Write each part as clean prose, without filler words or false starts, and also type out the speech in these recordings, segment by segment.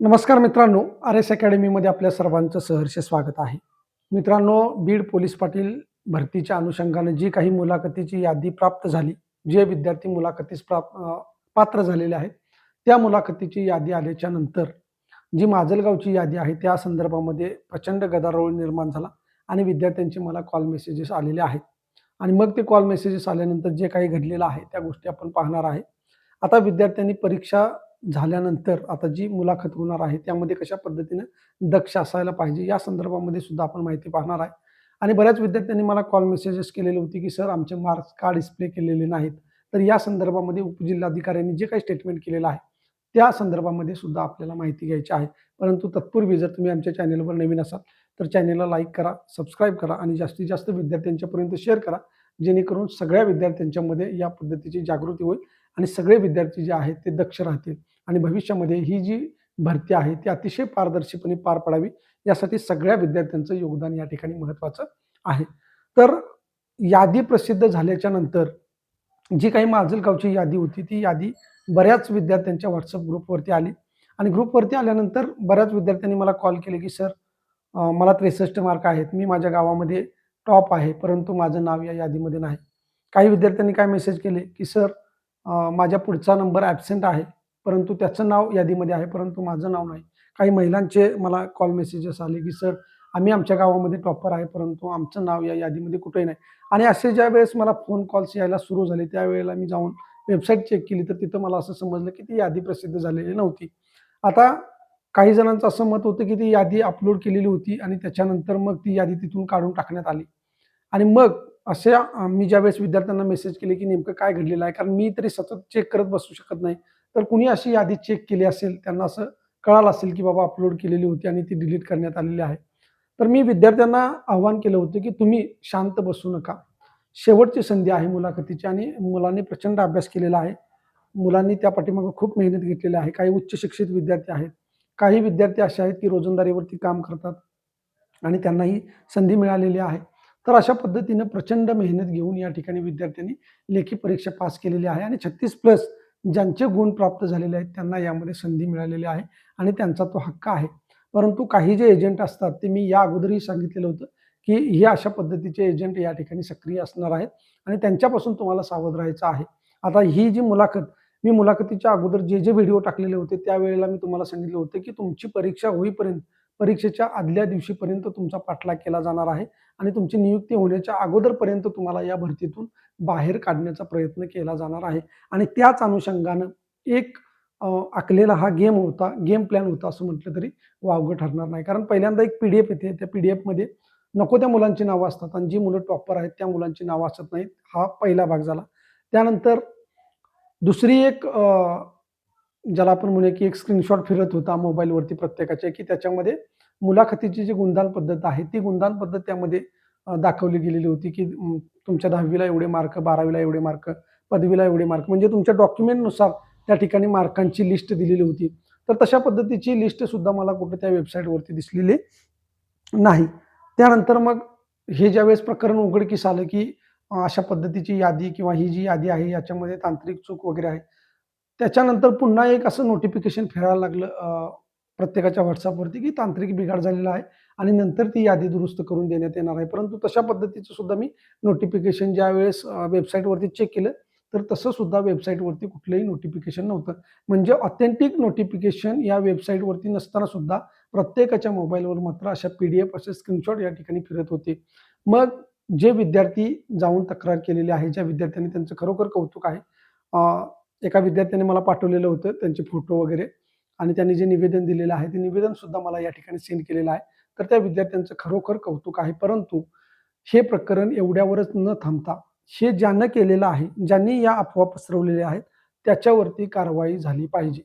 नमस्कार मित्रांनो, आर.एस. अकॅडमीमध्ये आपल्या सर्वांचं सहर्ष स्वागत आहे. मित्रांनो, बीड पोलीस पाटील भरतीच्या अनुषंगाने जी काही मुलाखतीची यादी प्राप्त झाली, जे विद्यार्थी मुलाखतीस पात्र झालेले आहेत, त्या मुलाखतीची यादी आल्याच्या नंतर जी माजलगावची यादी आहे, त्या संदर्भामध्ये प्रचंड गदारोळ निर्माण झाला आणि विद्यार्थ्यांचे मला कॉल मेसेजेस आलेले आहेत. आणि मग ते कॉल मेसेजेस आल्यानंतर जे काही घडलेलं आहे, त्या गोष्टी आपण पाहणार आहे. आता विद्यार्थ्यांनी परीक्षा झाल्यानंतर आता जी मुलाखत होणार आहे त्यामध्ये कशा पद्धतीनं दक्ष असायला पाहिजे या संदर्भामध्ये सुद्धा आपण माहिती पाहणार आहे. आणि बऱ्याच विद्यार्थ्यांनी मला कॉल मेसेजेस केलेले होते की सर आमचे मार्क्स का डिस्प्ले केलेले नाहीत. तर या संदर्भामध्ये उपजिल्हाधिकाऱ्यांनी जे काही स्टेटमेंट केलेलं आहे त्या संदर्भामध्ये सुद्धा आपल्याला माहिती घ्यायची आहे. परंतु तत्पूर्वी जर तुम्ही आमच्या चॅनेलवर नवीन असाल तर चॅनेलला लाईक करा, सबस्क्राईब करा आणि जास्तीत जास्त विद्यार्थ्यांच्यापर्यंत शेअर करा, जेणेकरून सगळ्या विद्यार्थ्यांच्यामध्ये या पद्धतीची जागृती होईल आणि सगळे विद्यार्थी जे आहेत ते दक्ष राहतील आणि भविष्यामध्ये ही जी भरती आहे ती अतिशय पारदर्शीपणे पार पडावी यासाठी सगळ्या विद्यार्थ्यांचं योगदान या ठिकाणी महत्त्वाचं आहे. तर यादी प्रसिद्ध झाल्याच्या नंतर जी काही माजलगावची यादी होती ती यादी बऱ्याच विद्यार्थ्यांच्या व्हॉट्सअप ग्रुपवरती आली आणि ग्रुपवरती आल्यानंतर बऱ्याच विद्यार्थ्यांनी मला कॉल केले की सर मला 63 मार्क आहेत, मी माझ्या गावामध्ये टॉप आहे, परंतु माझं नाव या यादीमध्ये नाही. काही विद्यार्थ्यांनी काय मेसेज केले की सर माझ्या पुढचा नंबर ॲब्सेंट आहे, परंतु त्याचं नाव यादीमध्ये आहे, परंतु माझं नाव नाही. काही महिलांचे मला कॉल मेसेजेस आले की सर आम्ही आमच्या गावामध्ये टॉपर आहे, परंतु आमचं नाव या यादीमध्ये कुठेही नाही. आणि असे ज्यावेळेस मला फोन कॉल्स यायला सुरू झाले त्यावेळेला मी जाऊन वेबसाईट चेक केली तर तिथं मला असं समजलं की ती यादी प्रसिद्ध झालेली नव्हती. आता काही जणांचं असं मत होतं की ती यादी अपलोड केलेली होती आणि त्याच्यानंतर मग ती यादी तिथून काढून टाकण्यात आली. आणि मग अशा मी ज्यावेळेस विद्यार्थ्यांना मेसेज केले की नेमकं काय घडलेलं आहे, कारण मी तरी सतत चेक करत बसू शकत नाही. तर कुणी अशी यादी चेक केली असेल, त्यांना असं कळालं असेल की बाबा अपलोड केलेली होती आणि ती डिलीट करण्यात आलेली आहे. तर मी विद्यार्थ्यांना आव्हान केलं होतं की तुम्ही शांत बसू नका. शेवटची संधी आहे मुलाखतीची आणि मुलांनी प्रचंड अभ्यास केलेला आहे. मुलांनी त्या पाठीमागे खूप मेहनत घेतलेली आहे. काही उच्च शिक्षित विद्यार्थी आहेत. काही विद्यार्थी असे आहेत की रोजंदारीवरती काम करतात आणि त्यांना ही संधी मिळालेली आहे. तर अशा पद्धतीनं प्रचंड मेहनत घेऊन या ठिकाणी विद्यार्थ्यांनी लेखी परीक्षा पास केलेली आहे आणि 36 प्लस ज्यांचे गुण प्राप्त झालेले आहेत त्यांना यामध्ये संधी मिळालेली आहे आणि त्यांचा तो हक्क आहे. परंतु काही जे एजंट असतात ते मी या अगोदरही सांगितलेलं होतं की हे अशा पद्धतीचे एजंट या ठिकाणी सक्रिय असणार आहेत आणि त्यांच्यापासून तुम्हाला सावध राहायचं आहे. आता ही जी मुलाखत मी मुलाखतीच्या अगोदर जे व्हिडिओ टाकलेले होते त्यावेळेला मी तुम्हाला सांगितलं होतं की तुमची परीक्षा होईपर्यंत परीक्षेच्या आदल्या दिवशीपर्यंत तुमचा पाठलाग केला जाणार आहे आणि तुमची नियुक्ती होण्याच्या अगोदरपर्यंत तुम्हाला या भरतीतून बाहेर काढण्याचा प्रयत्न केला जाणार आहे. आणि त्याच अनुषंगानं एक आखलेला हा गेम होता, गेम प्लॅन होता असं म्हटलं तरी वावगं ठरणार नाही. कारण पहिल्यांदा एक पी-डी-एफ येते, त्या पी-डी-एफमध्ये नको त्या मुलांची नावं असतात आणि जी मुलं टॉपर आहेत त्या मुलांची नावं असत नाहीत. हा पहिला भाग झाला. त्यानंतर दुसरी एक ज्याला आपण म्हणूया की एक स्क्रीनशॉट फिरत होता मोबाईलवरती प्रत्येकाच्या, की त्याच्यामध्ये मुलाखतीची जी गुणदान पद्धत आहे, ती गुणदान पद्धत त्यामध्ये दाखवली गेलेली होती, की तुमच्या 10वीला एवढे मार्क, 12वीला एवढे मार्क, पदवीला एवढे मार्क, म्हणजे तुमच्या डॉक्युमेंटनुसार त्या ठिकाणी मार्कांची लिस्ट दिलेली होती. तर तशा पद्धतीची लिस्टसुद्धा मला कुठे त्या वेबसाईटवरती दिसलेली नाही. त्यानंतर मग हे ज्यावेळेस प्रकरण उघडकीस आलं, की अशा पद्धतीची यादी किंवा ही जी यादी आहे याच्यामध्ये तांत्रिक चूक वगैरे आहे. त्याच्यानंतर पुन्हा एक असं नोटिफिकेशन फिरायला लागलं प्रत्येकाच्या WhatsAppवरती, की तांत्रिक बिघाड झालेला आहे आणि नंतर ती यादी दुरुस्त करून देण्यात येणार आहे. परंतु तशा पद्धतीचं सुद्धा मी नोटिफिकेशन ज्यावेळेस वेबसाईटवरती चेक केलं, तर तसं सुद्धा वेबसाईटवरती कुठलंही नोटिफिकेशन नव्हतं. म्हणजे ऑथेंटिक नोटिफिकेशन या वेबसाईटवरती नसताना सुद्धा प्रत्येकाच्या मोबाईलवर मात्र अशा पी-डी-एफ असे स्क्रीनशॉट या ठिकाणी फिरत होते. मग जे विद्यार्थी जाऊन तक्रार केलेली आहे, ज्या विद्यार्थ्यांनी त्यांचं खरोखर कौतुक आहे. एका विद्यार्थ्याने मला पाठवलेलं होतं त्यांचे फोटो वगैरे आणि त्यांनी जे निवेदन दिलेलं आहे, ते निवेदन सुद्धा मला या ठिकाणी सेंड केलेलं आहे. तर त्या विद्यार्थ्यांचं खरोखर कौतुक आहे. परंतु हे प्रकरण एवढ्यावरच न थांबता, हे ज्यानं केलेलं आहे, ज्यांनी या अफवा पसरवलेल्या आहेत, त्याच्यावरती कारवाई झाली पाहिजे.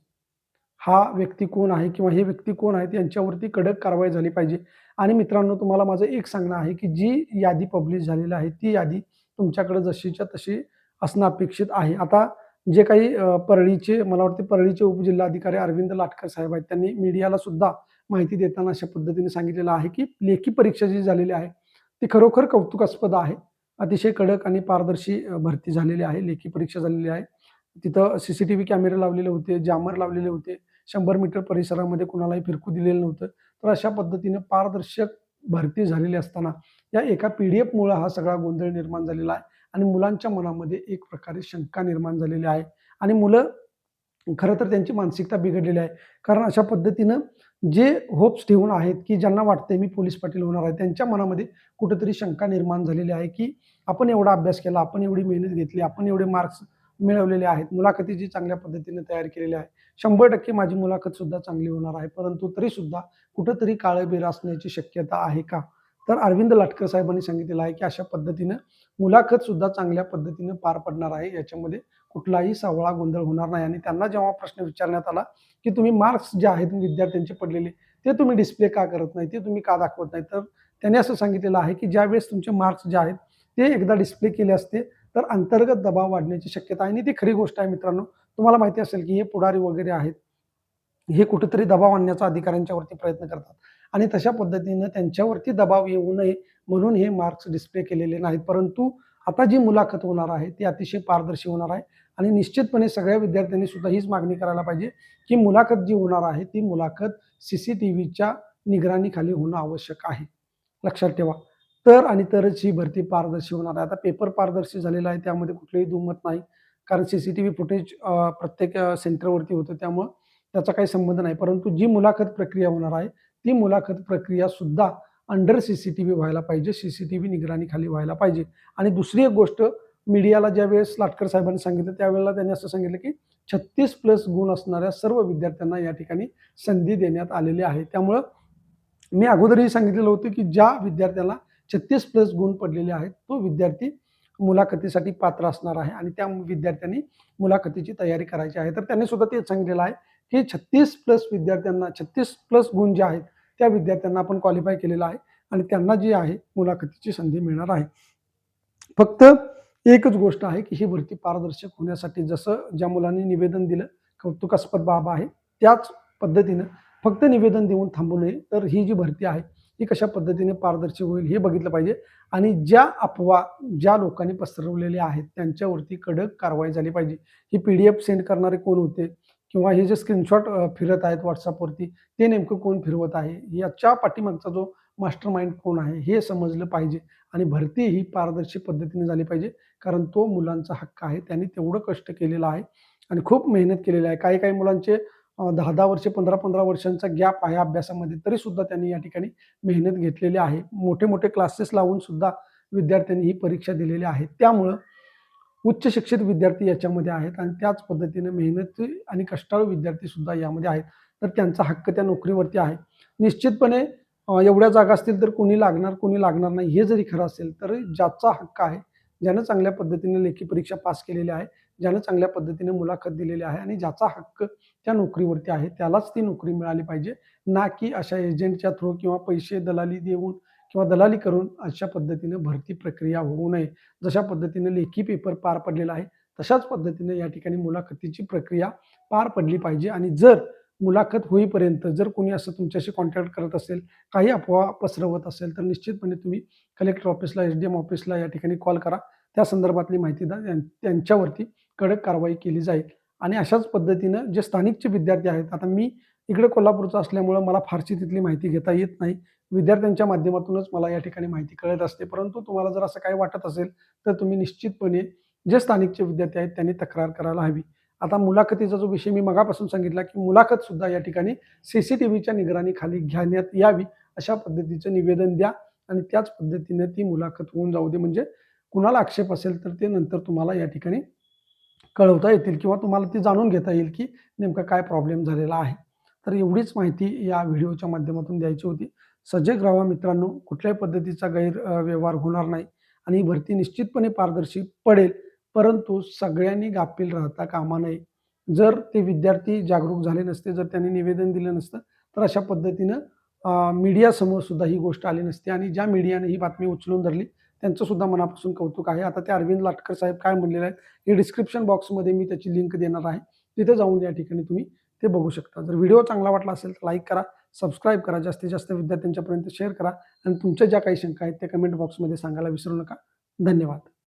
हा व्यक्ती कोण आहे किंवा हे व्यक्ती कोण आहेत यांच्यावरती कडक कारवाई झाली पाहिजे. आणि मित्रांनो, तुम्हाला माझं एक सांगणं आहे, की जी यादी पब्लिश झालेली आहे, ती यादी तुमच्याकडे जशीच्या तशी असणं अपेक्षित आहे. आता जे काही परळीचे मला वाटते परळीचे उपजिल्हाधिकारी अरविंद लाटकर साहेब आहेत, त्यांनी मीडियाला सुद्धा माहिती देताना अशा पद्धतीने सांगितलेलं आहे, की लेखी परीक्षा जी झालेली आहे, ती खरोखर कौतुकास्पद आहे. अतिशय कडक आणि पारदर्शी भरती झालेली आहे. लेखी परीक्षा झालेली आहे. तिथं CCTV कॅमेरे लावलेले होते, जामर लावलेले होते. 100 मीटर परिसरामध्ये कुणालाही फिरकू दिलेलं नव्हतं. तर अशा पद्धतीनं पारदर्शक भरती झालेली असताना या एका PDF-मुळं हा सगळा गोंधळ निर्माण झालेला आहे आणि मुलांच्या मनामध्ये एक प्रकारे शंका निर्माण झालेली आहे आणि मुलं खरं तर त्यांची मानसिकता बिघडलेली आहे. कारण अशा पद्धतीनं जे होप्स ठेवून आहेत, की ज्यांना वाटतंय मी पोलीस पाटील होणार आहे, त्यांच्या मनामध्ये कुठेतरी शंका निर्माण झालेली आहे, की आपण एवढा अभ्यास केला, आपण एवढी मेहनत घेतली, आपण एवढे मार्क्स मिळवलेले आहेत, मुलाखतीची चांगल्या पद्धतीने तयारी केलेली आहे. 100% माझी मुलाखतसुद्धा चांगली होणार आहे. परंतु तरीसुद्धा कुठेतरी काळबेर असण्याची शक्यता आहे का? तर अरविंद लाटकर साहेबांनी सांगितलेलं आहे, की अशा पद्धतीनं मुलाखतसुद्धा चांगल्या पद्धतीनं पार पडणार आहे. याच्यामध्ये कुठलाही सावळा गोंधळ होणार नाही आणि त्यांना जेव्हा प्रश्न विचारण्यात आला, की तुम्ही मार्क्स जे आहेत विद्यार्थ्यांचे पडलेले, ते तुम्ही डिस्प्ले का करत नाही? ते तुम्ही का दाखवत नाही? तर त्यांनी असं सांगितलेलं आहे, की ज्यावेळेस तुमचे मार्क्स जे आहेत, ते एकदा डिस्प्ले केले असते, तर अंतर्गत दबाव वाढण्याची शक्यता आहे आणि ती खरी गोष्ट आहे मित्रांनो. तुम्हाला माहिती असेल, की हे पुढारी वगैरे आहेत, हे कुठेतरी दबाव आणण्याचा अधिकाऱ्यांच्यावरती प्रयत्न करतात आणि तशा पद्धतीनं त्यांच्यावरती दबाव येऊ नये म्हणून हे मार्क्स डिस्प्ले केलेले नाहीत. परंतु आता जी मुलाखत होणार आहे ती अतिशय पारदर्शी होणार आहे आणि निश्चितपणे सगळ्या विद्यार्थ्यांनी सुद्धा हीच मागणी करायला पाहिजे, की मुलाखत जी होणार आहे ती मुलाखत CCTVच्या निगराणीखाली होणं आवश्यक आहे. लक्षात ठेवा. तर आणि तरच ही भरती पारदर्शी होणार आहे. आता पेपर पारदर्शी झालेला आहे त्यामध्ये कुठलंही दुमत नाही. कारण CCTV फुटेज प्रत्येक सेंटरवरती होतं त्यामुळं त्याचा काही संबंध नाही. परंतु जी मुलाखत प्रक्रिया होणार आहे, ती मुलाखत प्रक्रिया सुद्धा अंडर CCTV व्हायला पाहिजे. CCTV निगराणीखाली व्हायला पाहिजे. आणि दुसरी एक गोष्ट मीडियाला ज्यावेळेस लाटकर साहेबांनी सांगितलं, त्यावेळेला त्यांनी असं सांगितलं, की 36+ गुण असणाऱ्या सर्व विद्यार्थ्यांना या ठिकाणी संधी देण्यात आलेली आहे. त्यामुळं मी अगोदरही सांगितलेलं होतं, की ज्या विद्यार्थ्याला 36+ गुण पडलेले आहेत, तो विद्यार्थी मुलाखतीसाठी पात्र असणार आहे आणि त्या विद्यार्थ्यांनी मुलाखतीची तयारी करायची आहे. तर त्यांनी सुद्धा तेच सांगितलेलं आहे, की 36+ विद्यार्थ्यांना 36+ गुण जे आहेत, त्या विद्यार्थ्यांना आपण क्वालिफाय केलेलं आहे आणि त्यांना जी आहे मुलाखतीची संधी मिळणार आहे. फक्त एकच गोष्ट आहे, की ही भरती पारदर्शक होण्यासाठी जसं ज्या मुलांनी निवेदन दिलं, कौतुकास्पद बाब आहे. त्याच पद्धतीनं फक्त निवेदन देऊन थांबू नये. तर ही जी भरती आहे, ही कशा पद्धतीने पारदर्शक होईल हे बघितलं पाहिजे आणि ज्या अफवा ज्या लोकांनी पसरवलेल्या आहेत, त्यांच्यावरती कडक कारवाई झाली पाहिजे. ही PDF सेंड करणारे कोण होते किंवा हे जे स्क्रीनशॉट फिरत आहेत WhatsAppवरती, ते नेमकं कोण फिरवत आहे? याच्या पाठीमागचा जो मास्टर माइंड कोण आहे, हे समजलं पाहिजे. आणि भरती ही पारदर्शी पद्धतीने झाली पाहिजे. कारण तो मुलांचा हक्क आहे. त्यांनी तेवढं कष्ट केलेलं आहे आणि खूप मेहनत केलेली आहे. काही-काही मुलांचे 10-10 वर्षे, 15-15 वर्षांचा गॅप आहे अभ्यासामध्ये, तरीसुद्धा त्यांनी या ठिकाणी मेहनत घेतलेली आहे. मोठे-मोठे क्लासेस लावून सुद्धा विद्यार्थ्यांनी ही परीक्षा दिलेली आहे. त्यामुळं उच्च शिक्षित विद्यार्थी याच्यामध्ये आहेत आणि त्याच पद्धतीने मेहनती आणि कष्टाळू विद्यार्थीसुद्धा यामध्ये आहेत. तर त्यांचा हक्क त्या नोकरीवरती आहे. निश्चितपणे एवढ्या जागा असतील तर कोणी लागणार, कोणी लागणार नाही हे जरी खरं असेल, तर ज्याचा हक्क आहे, ज्यानं चांगल्या पद्धतीने लेखी परीक्षा पास केलेली आहे, ज्यानं चांगल्या पद्धतीने मुलाखत दिलेली आहे आणि ज्याचा हक्क त्या नोकरीवरती आहे, त्यालाच ती नोकरी मिळाली पाहिजे. ना की अशा एजंटच्या थ्रू किंवा पैसे दलाली देऊन किंवा दलाली करून अशा पद्धतीने भरती प्रक्रिया होऊ नये. जशा पद्धतीने लेखी पेपर पार पडलेला आहे, तशाच पद्धतीने या ठिकाणी मुलाखतीची प्रक्रिया पार पडली पाहिजे आणि जर मुलाखत होईपर्यंत जर कोणी असं तुमच्याशी कॉन्टॅक्ट करत असेल, काही अफवा पसरवत असेल, तर निश्चितपणे तुम्ही कलेक्टर ऑफिसला, SDM ऑफिसला या ठिकाणी कॉल करा. त्या संदर्भातली माहिती द्या. त्यांच्यावरती कडक कारवाई केली जाईल आणि अशाच पद्धतीनं जे स्थानिकचे विद्यार्थी आहेत, आता मी इकडे कोल्हापूरचा असल्यामुळं मला फारशी तिथली माहिती घेता येत नाही. विद्यार्थ्यांच्या माध्यमातूनच मला या ठिकाणी माहिती कळत असते. परंतु तुम्हाला जर असं काही वाटत असेल, तर तुम्ही निश्चितपणे जे स्थानिकचे विद्यार्थी आहेत, त्यांनी तक्रार करायला हवी. आता मुलाखतीचा जो विषय मी मगापासून सांगितला, की मुलाखत सुद्धा या ठिकाणी CCTVच्या निगराणीखाली घेण्यात यावी, अशा पद्धतीचं निवेदन द्या आणि त्याच पद्धतीने ती मुलाखत होऊन जाऊ दे. म्हणजे कुणाला आक्षेप असेल, तर ते नंतर तुम्हाला या ठिकाणी कळवता येतील किंवा तुम्हाला ती जाणून घेता येईल, की नेमका काय प्रॉब्लेम झालेला आहे. तर एवढीच माहिती या व्हिडिओच्या माध्यमातून द्यायची होती. सजग राहा मित्रांनो, कुठल्याही पद्धतीचा व्यवहार होणार नाही आणि ही भरती निश्चितपणे पारदर्शी पडेल. परंतु सगळ्यांनी गाफील राहता कामा नये. जर ते विद्यार्थी जागरूक झाले नसते, जर त्यांनी निवेदन दिलं नसतं, तर अशा पद्धतीनं मीडियासमोर सुद्धा ही गोष्ट आली नसती आणि ज्या मीडियाने ही बातमी उचलून धरली, त्यांचं सुद्धा मनापासून कौतुक आहे. आता ते अरविंद लाटकर साहेब काय म्हणलेले आहेत, हे डिस्क्रिप्शन बॉक्समध्ये मी त्याची लिंक देणार आहे. तिथे जाऊन या ठिकाणी तुम्ही ते बघू शकता. जर व्हिडिओ चांगला वाटला असेल तर लाईक करा, सबस्क्राईब करा, जास्तीत जास्त विद्यार्थ्यांच्यापर्यंत शेअर करा आणि तुमच्या ज्या काही शंका आहेत त्या कमेंट बॉक्समध्ये सांगायला विसरू नका. धन्यवाद.